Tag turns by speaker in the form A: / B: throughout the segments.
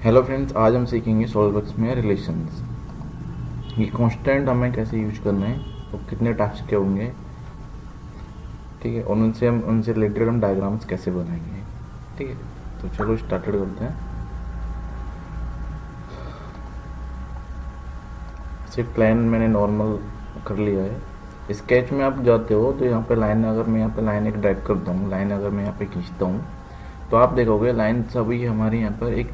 A: Hello friends, आज हम सीखेंगे सॉल्ववर्क्स में रिलेशंस। ये कांस्टेंट हमें कैसे यूज करना है, तो कितने टाइप्स के होंगे, ठीक है, और उनसे रिलेटेड हम डायग्राम्स कैसे बनाएंगे। ठीक है, तो चलो स्टार्टेड करते हैं। सिर्फ प्लान मैंने नॉर्मल कर लिया है। स्केच में आप जाते हो तो यहाँ पे लाइन, अगर मैं यहाँ पे लाइन एक ड्रैग करता हूँ, लाइन अगर मैं यहाँ पे खींचता हूँ तो आप देखोगे लाइन सभी हमारी यहाँ पर एक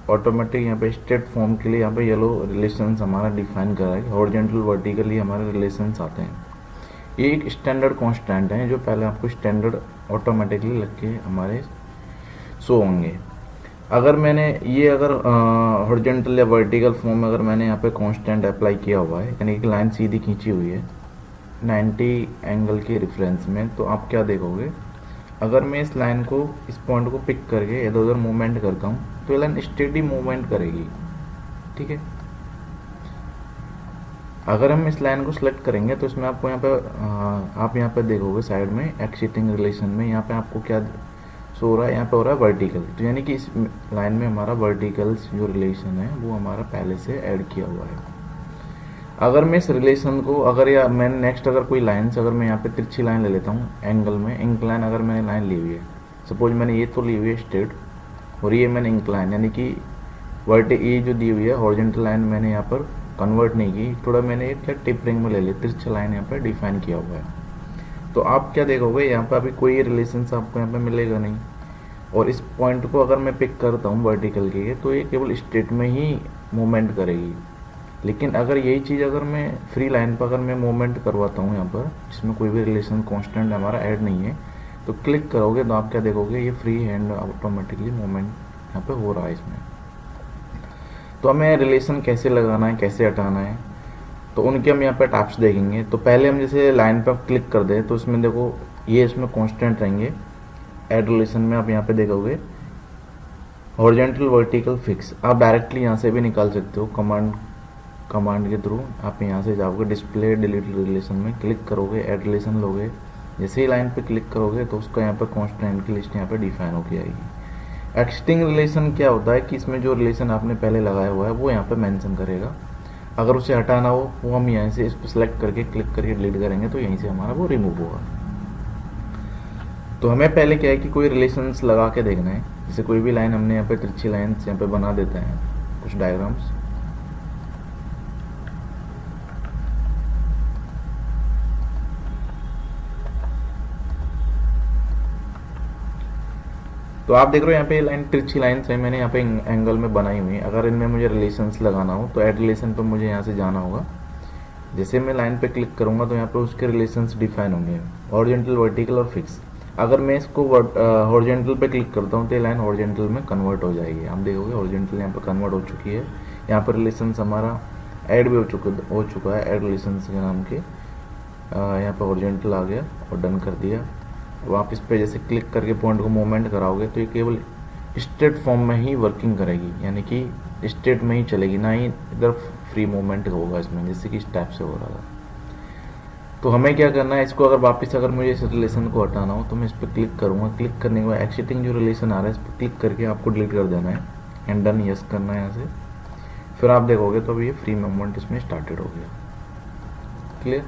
A: ऑटोमेटिक यहाँ पे स्ट्रेट फॉर्म के लिए यहाँ पे येलो रिलेशंस हमारा डिफाइन करा है। हॉरिजॉन्टल वर्टिकली हमारे रिलेशंस आते हैं। ये एक स्टैंडर्ड कांस्टेंट है जो पहले आपको स्टैंडर्ड ऑटोमेटिकली लग के हमारे शो होंगे। अगर मैंने ये अगर हॉरिजॉन्टल या वर्टिकल फॉर्म अगर मैंने यहाँ पे कांस्टेंट अप्लाई किया हुआ है, यानी कि लाइन सीधी खींची हुई है 90 एंगल के रेफरेंस में, तो आप क्या देखोगे, अगर मैं इस लाइन को, इस पॉइंट को पिक करके इधर उधर मूवमेंट करता हूँ तो ये लाइन स्टेडी मूवमेंट करेगी। ठीक है, अगर हम इस लाइन को सिलेक्ट करेंगे तो इसमें आपको यहाँ पे आप यहाँ पे देखोगे साइड में एक्सिटिंग रिलेशन में यहाँ पे आपको क्या शो हो रहा है, यहाँ पे हो रहा है वर्टिकल। तो यानी कि इस लाइन में हमारा वर्टिकल्स जो रिलेशन है वो हमारा पहले से ऐड किया हुआ है। अगर मैं इस रिलेशन को, अगर या मैंने नेक्स्ट अगर कोई लाइन्स, अगर मैं यहाँ पे तिरछी लाइन ले लेता हूँ एंगल में, इंक्लाइन अगर मैंने लाइन ली हुई है, सपोज मैंने ये तो ली हुई है स्ट्रेट और ये मैंने इंक्लाइन, यानी कि ये जो दी हुई है हॉरिजॉन्टल लाइन मैंने यहाँ पर कन्वर्ट नहीं की, थोड़ा मैंने क्या टिपरिंग में ले लिया, तिरछा लाइन यहाँ पर डिफाइन किया हुआ है। तो आप क्या देखोगे, यहाँ पर अभी कोई रिलेशन आपको यहाँ पे मिलेगा नहीं। और इस पॉइंट को अगर मैं पिक करता हूँ वर्टिकल के लिए तो ये केवल स्ट्रेट में ही मूवमेंट करेगी। लेकिन अगर यही चीज़ अगर मैं फ्री लाइन पर अगर मैं मूवमेंट करवाता हूँ यहाँ पर, जिसमें कोई भी रिलेशन कांस्टेंट हमारा ऐड नहीं है, तो क्लिक करोगे तो आप क्या देखोगे, ये फ्री हैंड ऑटोमेटिकली मूवमेंट यहाँ पे हो रहा है इसमें। तो हमें रिलेशन कैसे लगाना है, कैसे हटाना है, तो उनके हम यहाँ पे टाइप्स देखेंगे। तो पहले हम जैसे लाइन पर क्लिक कर दें तो इसमें देखो ये इसमें कांस्टेंट रहेंगे। ऐड रिलेशन में आप यहाँ पे देखोगे हॉरिजॉन्टल वर्टिकल फिक्स, आप डायरेक्टली यहाँ से भी निकाल सकते हो कमांड के थ्रू। आप यहाँ से जाओगे डिस्प्ले डिलीट रिलेशन में क्लिक करोगे, ऐड रिलेशन लोगे, जैसे ही लाइन पे क्लिक करोगे तो उसका यहाँ पे कांस्टेंट की लिस्ट यहाँ पे डिफाइन होकर आएगी। एक्सटिंग रिलेशन क्या होता है कि इसमें जो रिलेशन आपने पहले लगाया हुआ है वो यहाँ पे मेंशन करेगा। अगर उसे हटाना हो वो हम यहाँ से इस पर सेलेक्ट करके क्लिक करके डिलीट करेंगे तो यहीं से हमारा वो रिमूव होगा। तो हमें पहले क्या है कि कोई रिलेशंस लगा के देखना है। जैसे कोई भी लाइन हमने यहाँ पे तिरछी लाइन यहाँ पे बना देते हैं कुछ डायग्राम्स। तो आप देख रहे हो यहाँ पे लाइन तिरछी लाइन है, मैंने यहाँ पे एंगल में बनाई हुई है। अगर इनमें मुझे रिलेशंस लगाना हो तो ऐड रिलेशन पे मुझे यहाँ से जाना होगा। जैसे मैं लाइन पे क्लिक करूँगा तो यहाँ पे उसके रिलेशंस डिफाइन होंगे, हॉरिजॉन्टल वर्टिकल और फिक्स। अगर मैं इसको हॉरिजॉन्टल पे क्लिक करता हूँ तो ये लाइन हॉरिजॉन्टल में कन्वर्ट हो जाएगी। आप देखोगे हॉरिजॉन्टल यहाँ पे कन्वर्ट हो चुकी है। यहाँ पर रिलेशंस हमारा ऐड भी हो चुका है, ऐड रिलेशंस के नाम के। यहाँ पर हॉरिजॉन्टल आ गया और डन कर दिया। आप इस पे जैसे क्लिक करके पॉइंट को मूवमेंट कराओगे तो ये केवल स्ट्रेट फॉर्म में ही वर्किंग करेगी, यानी कि स्ट्रेट में ही चलेगी, ना ही इधर फ्री मूवमेंट होगा इसमें, जैसे कि इस टाइप से हो रहा था। तो हमें क्या करना है, इसको अगर वापस अगर मुझे इस रिलेशन को हटाना हो तो मैं इस पर क्लिक करूँगा। क्लिक करने के बाद एक्सिटिंग जो रिलेशन आ रहा है इस पर क्लिक करके आपको डिलीट कर देना है एंड डन यस करना है यहाँ से। फिर आप देखोगे तो अभी ये फ्री मूवमेंट इसमें स्टार्टेड हो गया। क्लियर।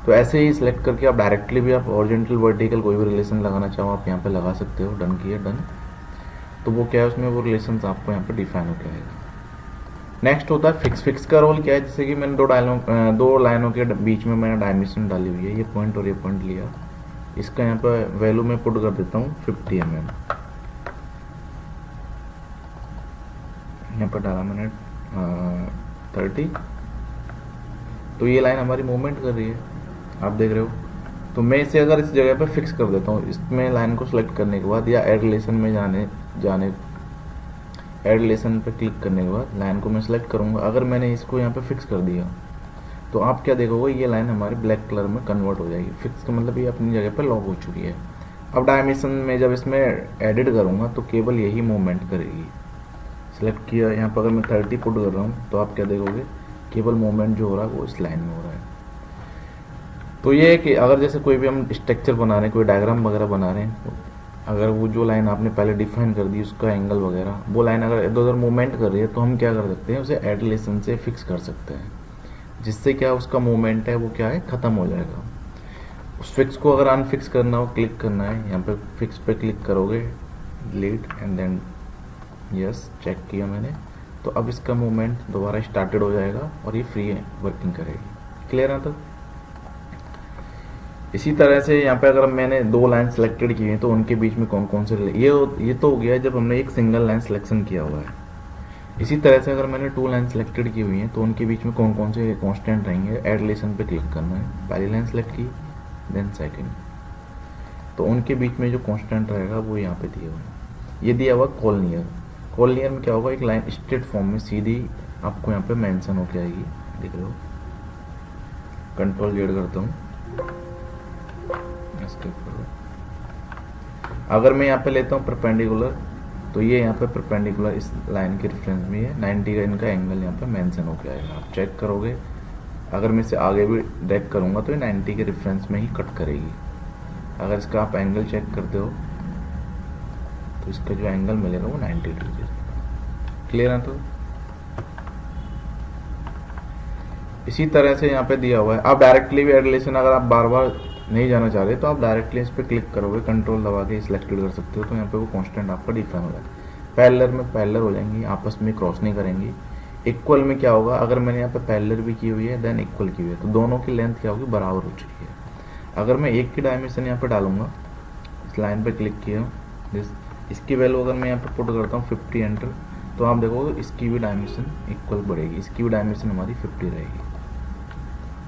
A: तो ऐसे ही सिलेक्ट करके आप डायरेक्टली भी आप हॉरिजॉन्टल वर्टिकल कोई भी रिलेशन लगाना चाहो आप यहाँ पे लगा सकते हो। डन किया, डन। तो वो क्या है, उसमें वो रिलेशंस आपको यहाँ पे डिफाइन होकर आएगा। नेक्स्ट होता है फिक्स। फिक्स का रोल क्या है, जैसे कि मैंने दो लाइनों के बीच में मैंने डायमेंशन डाली हुई है, ये पॉइंट और ये पॉइंट लिया। इसका यहाँ पे वैल्यू मैं पुट कर देता हूँ 50 mm। यहाँ पर डाला मैंने 30। तो ये लाइन हमारी मूवमेंट कर रही है, आप देख रहे हो। तो मैं इसे अगर इस जगह पे फिक्स कर देता हूँ, इसमें लाइन को सिलेक्ट करने के बाद या ऐड रिलेशन में ऐड रिलेशन पे क्लिक करने के बाद लाइन को मैं सिलेक्ट करूँगा। अगर मैंने इसको यहाँ पे फिक्स कर दिया तो आप क्या देखोगे, ये लाइन हमारी ब्लैक कलर में कन्वर्ट हो जाएगी। फिक्स का मतलब ये अपनी जगह पे लॉक हो चुकी है। अब डायमेंशन में जब इसमें एडिट करूँगा तो केवल यही मूवमेंट करेगी। सिलेक्ट किया, यहाँ पर अगर मैं 30 पुट कर रहा हूँ तो आप क्या देखोगे, केवल मूवमेंट जो हो रहा है वो इस लाइन में हो रहा है। तो ये है कि अगर जैसे कोई भी हम स्ट्रक्चर बना रहे हैं, कोई डायग्राम वगैरह बना रहे हैं, अगर वो जो लाइन आपने पहले डिफाइन कर दी उसका एंगल वगैरह, वो लाइन अगर इधर उधर मूवमेंट कर रही है तो हम क्या कर सकते हैं, उसे एडलेशन से फिक्स कर सकते हैं, जिससे क्या उसका मूवमेंट है वो क्या है, ख़त्म हो जाएगा। उस फिक्स को अगर अनफिक्स करना हो, क्लिक करना है, यहाँ पे फिक्स पे क्लिक करोगे, delete and then yes, check किया मैंने, तो अब इसका मूवमेंट दोबारा स्टार्टेड हो जाएगा और ये फ्री है, वर्किंग करेगी। क्लियर है? तो इसी तरह से यहाँ पे अगर मैंने दो लाइन सेलेक्टेड की है तो उनके बीच में कौन कौन से, ये तो हो गया जब हमने एक सिंगल लाइन सिलेक्शन किया हुआ है। इसी तरह से अगर मैंने टू लाइन सेलेक्टेड की हुई है तो उनके बीच में कौन कौन से कांस्टेंट रहेंगे, एड रिलेशन पे क्लिक करना है, पहली लाइन सेलेक्ट की, देन सेकंड, तो उनके बीच में जो कांस्टेंट रहेगा वो यहाँ पे दिया हुआ है। ये दिया हुआ कॉलनियर। कॉलनियर में क्या होगा, एक लाइन स्ट्रेट फॉर्म में सीधी आपको यहाँ पे मेंशन होके आएगी, देख रहे हो। कंट्रोल जेड करता हूँ, अगर मैं यहाँ पे लेता हूँ परपेंडिकुलर, तो ये यहाँ पे परपेंडिकुलर इस लाइन के रेफरेंस में है, 90 का इनका एंगल यहाँ पे मेंशन होके आएगा। आप चेक करोगे, अगर मैं इसे आगे भी ड्रैग करूँगा तो ये 90 के रेफरेंस में ही कट करेगी। अगर इसका आप एंगल चेक करते हो तो इसका जो एंगल मिलेगा वो 90 डिग्री। क्लियर है? तो इसी तरह से यहाँ पे दिया हुआ है। आप डायरेक्टली भी एडलेशन अगर आप बार बार नहीं जाना चाह रहे तो आप डायरेक्टली इस पर क्लिक करोगे, कंट्रोल दबा के सिलेक्टेड कर सकते हो, तो यहाँ पे वो कांस्टेंट आपका डिफाइन हो जाएगा। पैरेलल में पैरेलल हो जाएंगी, आपस में क्रॉस नहीं करेंगी। इक्वल में क्या होगा, अगर मैंने यहाँ पे पैरेलल भी की हुई है देन इक्वल की हुई है तो दोनों की लेंथ क्या होगी, बराबर हो चुकी है। अगर मैं एक की डायमेंशन यहाँ पे डालूंगा, इस लाइन पे क्लिक किया, इसकी वैल्यू अगर मैं यहाँ पे पुट करता हूँ 50 एंटर, तो आप देखोगे इसकी भी डायमेंशन इक्वल बढ़ेगी, इसकी भी डायमेंशन हमारी 50 रहेगी।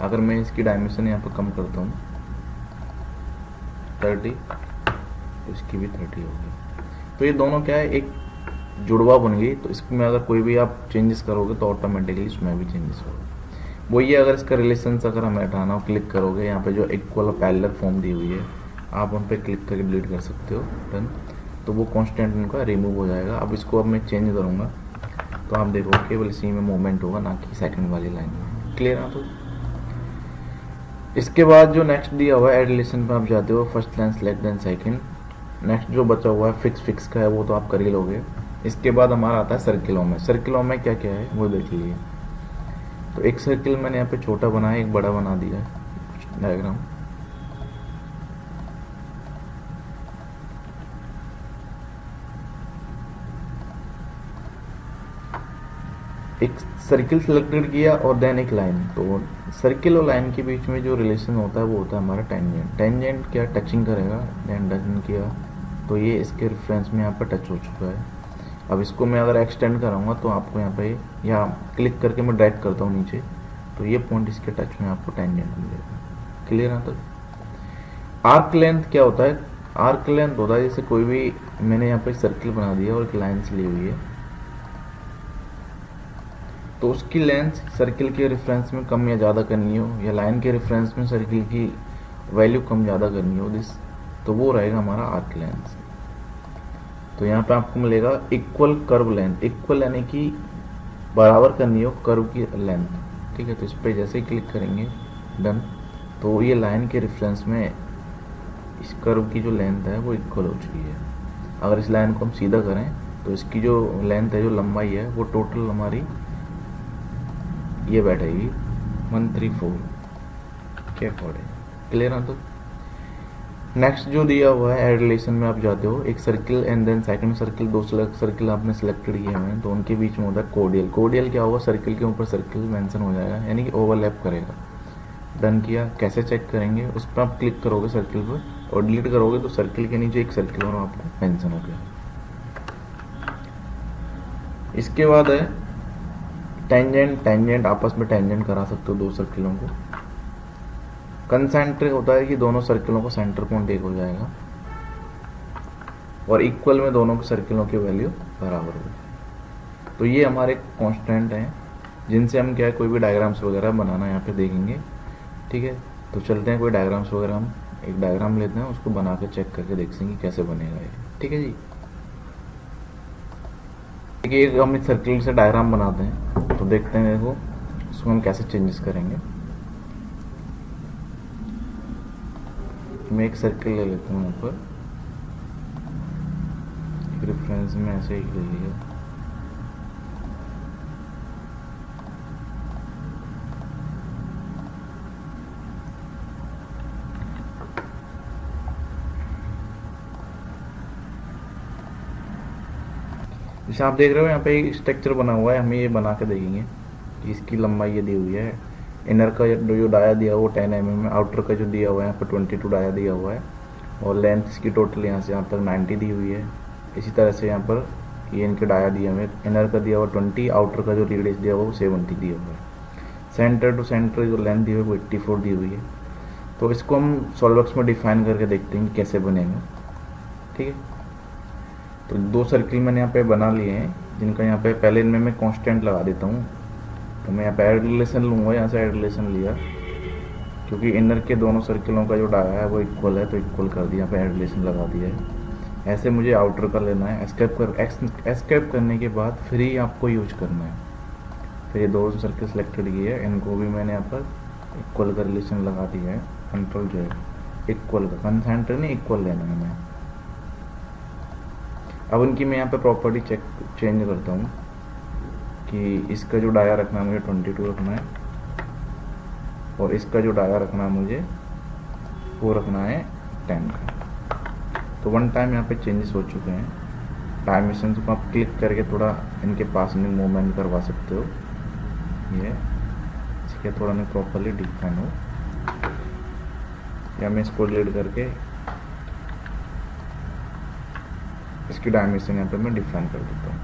A: अगर मैं इसकी डायमेंशन यहाँ पे कम करता हूँ 30, तो इसकी भी 30 होगी। तो ये दोनों क्या है, एक जुड़वा बन गई। तो इसमें अगर कोई भी आप चेंजेस करोगे तो ऑटोमेटिकली इसमें भी चेंजेस होगा। वही है, अगर इसका रिलेशन अगर हमें हटाना हो, क्लिक करोगे, यहाँ पे जो इक्वल पैरेलल फॉर्म दी हुई है आप उन पर क्लिक करके डिलीट कर सकते हो, डन। तो वो कांस्टेंट उनका रिमूव हो जाएगा। अब इसको अब मैं चेंज करूँगा तो आप देखो केवल इसी में मूवमेंट होगा, ना कि सेकंड वाली लाइन में। क्लियर है? तो इसके बाद जो नेक्स्ट दिया हुआ है एड रिलेशन पे आप जाते हो, first line select then second. Next जो बचा हुआ है फिक्स का है वो तो आप कर ही लोगे। इसके बाद हमारा आता है सर्किलों में। सर्किलों में क्या क्या है वो देख लीजिए। तो एक सर्किल मैंने यहाँ पे छोटा बनाया, एक बड़ा बना दिया है डायग्राम। एक सर्किल सेलेक्टेड किया और देन एक लाइन। तो सर्किल और लाइन के बीच में जो रिलेशन होता है वो होता है हमारा टेंजेंट। टेंजेंट क्या टचिंग करेगा, देन डजन किया तो ये इसके रेफरेंस में यहाँ पर टच हो चुका है। अब इसको मैं अगर एक्सटेंड कराऊंगा तो आपको यहाँ पे या क्लिक करके मैं ड्रैग करता हूँ नीचे, तो ये पॉइंट इसके टच में आपको टेंजेंट मिलेगा। क्लियर है? तो आर्क लेंथ क्या होता है, आर्क लेंथ होता है जैसे कोई भी मैंने यहाँ पे सर्किल बना दिया और एक लाइन से ली हुई है, तो उसकी लेंथ सर्किल के रेफरेंस में कम या ज़्यादा करनी हो, या लाइन के रेफरेंस में सर्किल की वैल्यू कम ज़्यादा करनी हो, दिस तो वो रहेगा हमारा आर्क लेंथ। तो यहाँ पे आपको मिलेगा इक्वल कर्व लेंथ। इक्वल यानी कि बराबर करनी हो कर्व की लेंथ। ठीक है? तो इस पर जैसे ही क्लिक करेंगे, डन, तो ये लाइन के रेफरेंस में इस कर्व की जो लेंथ है वो इक्वल हो चुकी है। अगर इस लाइन को हम सीधा करें तो इसकी जो लेंथ है, जो लंबाई है, वो टोटल हमारी ये बैठेगी 134 के अकॉर्डिंग। क्लियर है? तो नेक्स्ट जो दिया हुआ है एड रिलेशन में आप जाते हो, एक circle and then second circle, दो सर्किल आपने सेलेक्टेड किए हैं तो उनके बीच में होता है कोडियल। कोडियल क्या होगा, सर्किल के ऊपर सर्किल मेंशन हो जाएगा, यानी कि ओवरलैप करेगा। डन किया। कैसे चेक करेंगे, उस पर आप क्लिक करोगे सर्किल पर और डिलीट करोगे तो सर्किल के नीचे एक सर्किल और आपको मेंशन हो गया। इसके बाद है टेंजेंट। टेंजेंट आपस में टेंजेंट करा सकते हो दो सर्किलों को। कंसेंट्रिक होता है कि दोनों सर्किलों का सेंटर पॉइंट एक हो जाएगा, और इक्वल में दोनों के सर्किलों की वैल्यू बराबर होगी। तो ये हमारे कांस्टेंट हैं जिनसे हम क्या है कोई भी डायग्राम्स वगैरह बनाना यहाँ पे देखेंगे। ठीक है? तो चलते हैं कोई डायग्राम्स वगैरह, हम एक डायग्राम लेते हैं, उसको बना के चेक करके देखेंगे कैसे बनेगा ये। ठीक है जी? देखिए एक हम इस सर्किल से डायग्राम बनाते हैं, तो देखते हैं देखो उसमें हम कैसे चेंजेस करेंगे। मैं एक सर्किल ले लेता हूँ यहाँ पर, रेफरेंस में ऐसे ही ले लिया। जैसे आप देख रहे हो यहाँ पे एक स्ट्रक्चर बना हुआ है, हमें ये बना के देखेंगे कि इसकी लंबाई ये दी हुई है। इनर का जो डाया दिया हुआ 10 mm है, आउटर का जो दिया हुआ है यहाँ पर 22 डाया दिया हुआ है, और लेंथ इसकी टोटल यहाँ से यहाँ तक 90 दी हुई है। इसी तरह से यहाँ पर ये इनके डाया दिए हुए, इनर का दिया हुआ 20, आउटर का जो रेडियस दिया हुआ वो 70 दिया हुआ है। सेंटर टू सेंटर जो लेंथ दी हुई है वो 84 दी हुई है। तो इसको हम सॉल्वरवर्क्स में डिफाइन करके देखते हैं कि कैसे बनेगा। ठीक है, तो 2 सर्किल मैंने यहाँ पे बना लिए हैं, जिनका यहाँ पे पहले इनमें मैं कांस्टेंट लगा देता हूँ। तो मैं यहाँ पे ऐड रिलेशन लूँगा, यहाँ से ऐड रिलेशन लिया, क्योंकि इनर के दोनों सर्किलों का जो डाया है वो इक्वल है, तो इक्वल कर दिया, यहाँ पे ऐड रिलेशन लगा दिया है। ऐसे मुझे आउटर का लेना है। एस्केप करने के बाद फिर ही आपको यूज करना है। फिर ये 2 सर्किल सेलेक्टेड किए हैं, इनको भी मैंने यहाँ पर इक्वल का रिलेशन लगा दिया है। कंट्रोल जो है इक्वल का, कंसेंटर नहीं, इक्वल लेना है हमें। अब इनकी मैं यहाँ पे प्रॉपर्टी चेंज करता हूँ कि इसका जो डाया रखना है मुझे 22 रखना है, और इसका जो डाया रखना है मुझे वो रखना है 10 का। तो 1 टाइम यहाँ पे चेंजेस हो चुके हैं। डायमेंशन को आप क्लिक करके थोड़ा इनके पास में मूवमेंट करवा सकते हो, ये इसके थोड़ा नहीं प्रॉपरली डिफाइन हो, या मैं इसको लीड करके इसकी डायमेंशन यहाँ पे मैं डिफाइन कर देता हूँ।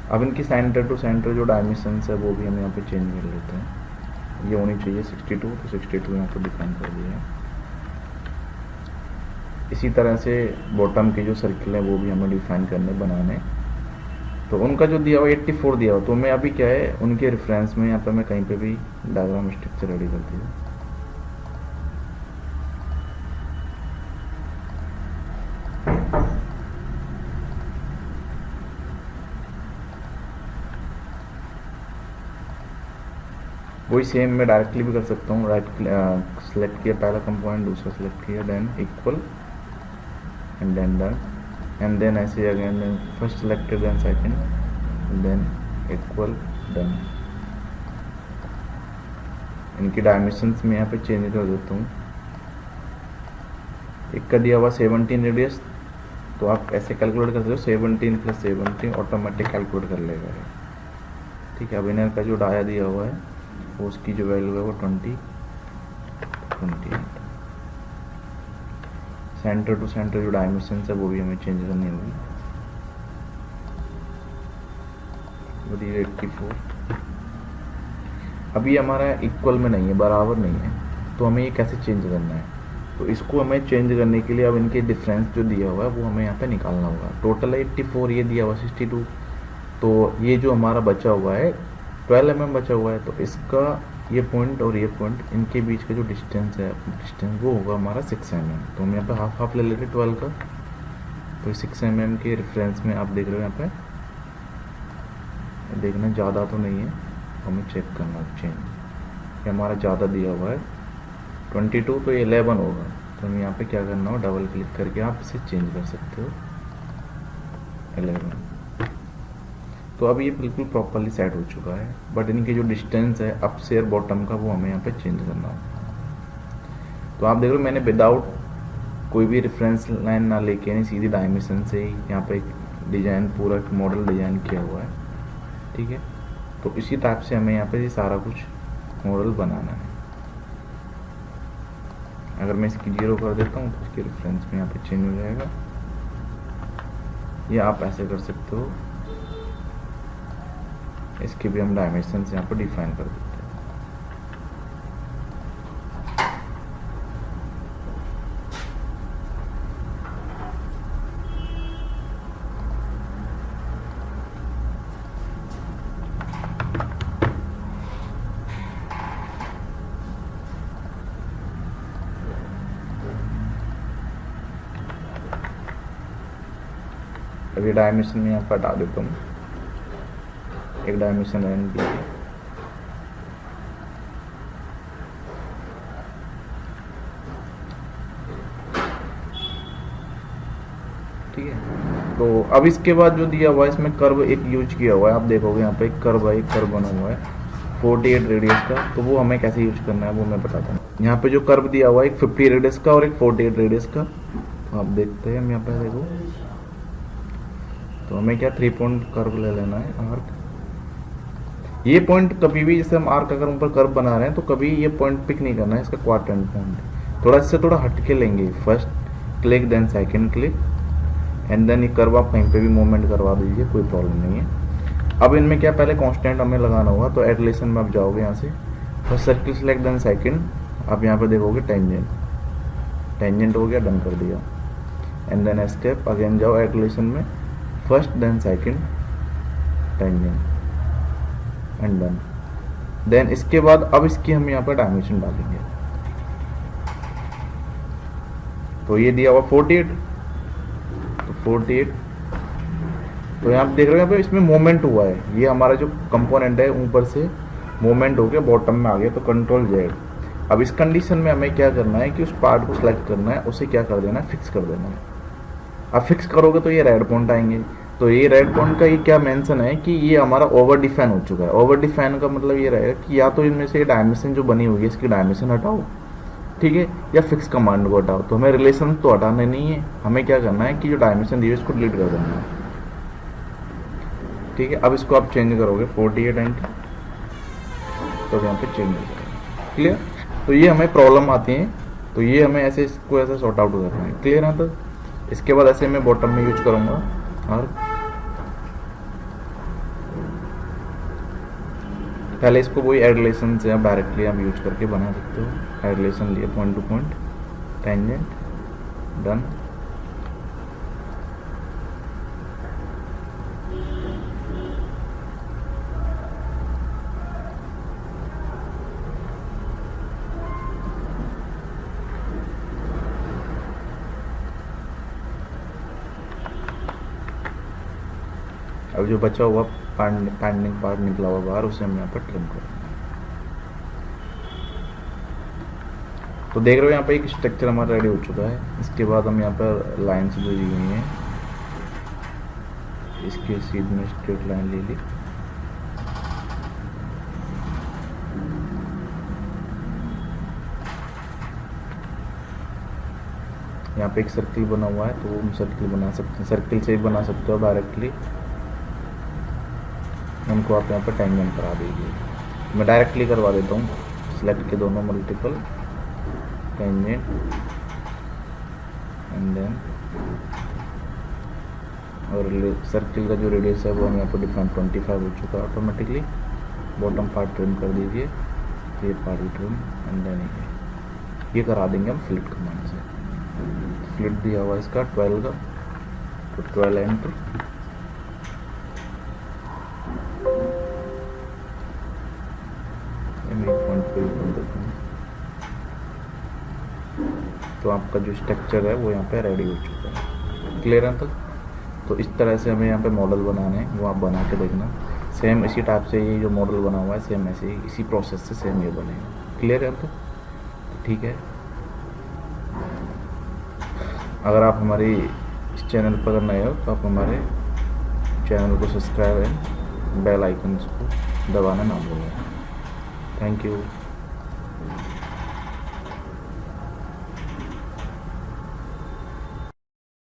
A: अब इनकी सेंटर टू सेंटर जो डायमेंशंस है वो भी हम यहाँ पे चेंज कर लेते हैं। ये होनी चाहिए 62, तो 62 यहाँ पे डिफाइन कर दिया है। इसी तरह से बॉटम के जो सर्किल है वो भी हमें डिफाइन करने बनाने। तो उनका जो दिया हुआ 84 दिया हुआ, तो मैं अभी क्या है उनके रेफरेंस में यहाँ पे मैं कहीं पे भी डायग्राम स्ट्रक्चर रेडी कर दिया। वही सेम मैं डायरेक्टली भी कर सकता हूँ। राइट सेलेक्ट किया पहला कंपोनेंट, दूसरा सेलेक्ट किया, then equal and then done, and then ऐसे again first selected then second, then equal, done. इनकी डायमेंशंस में यहाँ पे चेंज कर देता हूँ। एक का दिया हुआ 17 रेडियस, तो आप ऐसे कैलकुलेट कर सकते हो, 17 + 17 ऑटोमेटिक कैलकुलेट कर लेगा। ठीक है, अब इनर का जो डाया दिया हुआ है वो उसकी जो वैल्यू है वो 20। सेंटर टू सेंटर जो डायमेंशन है वो भी हमें चेंज करनी होगी। 84। अभी हमारा इक्वल में नहीं है, बराबर नहीं है, तो हमें ये कैसे चेंज करना है? तो इसको हमें चेंज करने के लिए अब इनके डिफरेंस जो दिया हुआ है वो हमें यहाँ पे निकालना होगा। टोटल है 84, ये दिया हुआ 62, तो ये जो हमारा बचा हुआ है 12 mm बचा हुआ है, तो इसका ये पॉइंट और ये पॉइंट इनके बीच का जो डिस्टेंस है, डिस्टेंस वो होगा हमारा 6 mm। तो हम यहाँ पे हाफ हाफ ले लेते 12 का, तो 6 mm के रेफरेंस में आप देख रहे हो यहाँ पे, देखना ज़्यादा तो नहीं है, हमें चेक करना चेंज। ये हमारा ज़्यादा दिया हुआ है 22, तो ये 11 होगा। तो हमें यहाँ पे क्या करना हो, डबल क्लिक करके आप इसे चेंज कर सकते हो 11। तो अब ये बिल्कुल प्रॉपरली सेट हो चुका है, बट इनकी जो डिस्टेंस है अप से और बॉटम का वो हमें यहाँ पे चेंज करना होगा। तो आप देख रहे हो मैंने विदाउट कोई भी रेफरेंस लाइन ना लेके नहीं, सीधी डायमेंशन से ही यहाँ पे एक डिज़ाइन, पूरा एक मॉडल डिज़ाइन किया हुआ है। ठीक है, तो इसी टाइप से हमें यहाँ पे ये सारा कुछ मॉडल बनाना है। अगर मैं इसकी 0 कर देता हूँ तो इसके रेफरेंस में यहाँ पे चेंज हो जाएगा। ये आप ऐसे कर सकते हो, इसके भी हम डायमेंशंस यहाँ पर डिफाइन कर देते हैं। अभी डायमेंशन में यहाँ पर हटा देता हूँ, एक डायमेंशन रहने दीजिए। ठीक है। तो अब इसके बाद जो दिया हुआ है इसमें कर्व एक यूज किया हुआ है, आप देखोगे यहाँ पे एक कर्व है, एक कर्व बना हुआ है 48 रेडियस का। तो वो हमें कैसे यूज करना है वो मैं बताता हूँ। यहाँ पे जो कर्व दिया हुआ है एक 50 रेडियस का और एक 48 रेडियस का। तो आप देखते हैं, हम यहाँ पे देखो, तो हमें क्या 3 पॉइंट कर्व ले लेना है, आर्क। ये पॉइंट कभी भी, जैसे हम आर्क अगर ऊपर कर्व बना रहे हैं तो कभी ये पॉइंट पिक नहीं करना है, इसका क्वाड्रेंट पॉइंट थोड़ा इससे थोड़ा हट के लेंगे। First click then second click and then ये कर्व आप कहीं पे भी मूवमेंट करवा दीजिए, कोई प्रॉब्लम नहीं है। अब इनमें क्या पहले कांस्टेंट हमें लगाना होगा, तो एड रिलेशन में आप जाओगे यहाँ से, first circle select then second, आप यहाँ पे देखोगे टेंजेंट, टेंजेंट हो गया, डन कर दिया। एंड देन एस्केप, अगेन जाओ एड रिलेशन में, first then second tangent and done. Then इसके बाद अब इसकी हम यहाँ पर डायमेंशन डालेंगे। तो ये दिया हुआ 48, तो 48, तो यहाँ आप देख रहे हो इसमें मूवमेंट हुआ है, ये हमारा जो कंपोनेंट है ऊपर से मूवमेंट होकर बॉटम में आ गया, तो कंट्रोल जेड। अब इस कंडीशन में हमें क्या करना है कि उस पार्ट को सिलेक्ट करना है, उसे क्या कर देना है, फिक्स कर देना है। अब फिक्स करोगे तो ये रेड पॉइंट आएंगे। तो ये रेड पॉइंट का ये क्या मेंशन है कि ये हमारा ओवर डिफाइन हो चुका है। ओवर डिफाइन का मतलब ये रहेगा कि या तो इनमें से डायमेंशन जो बनी हुई है इसकी डायमेंशन हटाओ, ठीक है, या फिक्स कमांड को हटाओ। तो हमें रिलेशन तो हटाने नहीं है, हमें क्या करना है कि जो डायमेंशन दी है इसको डिलीट कर देना है, ठीक है। अब इसको आप चेंज करोगे 48 एंटर, तो यहाँ पे चेंज हो जाएगा, क्लियर। तो ये हमें प्रॉब्लम आती है, तो ये हमें ऐसे इसको ऐसे सॉर्ट आउट करना है, क्लियर है। तो इसके बाद ऐसे मैं बॉटम में यूज करूंगा, और पहले इसको कोई एड रिलेशन से आप डायरेक्टली आप यूज करके बना सकते हो। एड रिलेशन लिए point two point, tangent, done. अब जो बचा हुआ पैंडिंग पार्ट निकला हुआ बाहर, उसे हम यहाँ पर ट्रिम करेंगे। तो देख रहे हो यहाँ पे एक स्ट्रक्चर हमारा रेडी हो चुका है। इसके बाद हम यहाँ पर लाइन्स जो दी हुई हैं, इसके सीध में स्ट्रेट लाइन ले ली, यहाँ पे एक सर्किल बना हुआ है, तो हम सर्किल बना सकते हैं, सर्किल से ही बना सकते हो डायरेक्टली। उनको आप यहाँ पर टेंजेंट करा दीजिए, मैं डायरेक्टली करवा देता हूँ। सिलेक्ट के दोनों मल्टीपल टेंजेंट एंड देन, और सर्किल का जो रेडियस है वो हम यहाँ पर डिफाइन 25 हो चुका है ऑटोमेटिकली। बॉटम पार्ट ट्रिम कर दीजिए, ये पार्ट भी ट्रिम एंड देन ये करा देंगे हम फ्लिप कमांड से। फ्लिप दिया हुआ इसका 12 का, तो 12 एंटर, तो आपका जो स्ट्रक्चर है वो यहाँ पे रेडी हो चुका है, क्लियर है। तो इस तरह से हमें यहाँ पे मॉडल बनाने हैं, वो आप बना के देखना। सेम इसी टाइप से ये जो मॉडल बना हुआ है सेम ऐसे ही इसी प्रोसेस से सेम ये बनेगा, क्लियर है। तो ठीक है, अगर आप हमारी इस चैनल पर नए हो तो आप हमारे चैनल को सब्सक्राइब एंड बेल आइकन को दबाना ना भूलें। Thank you.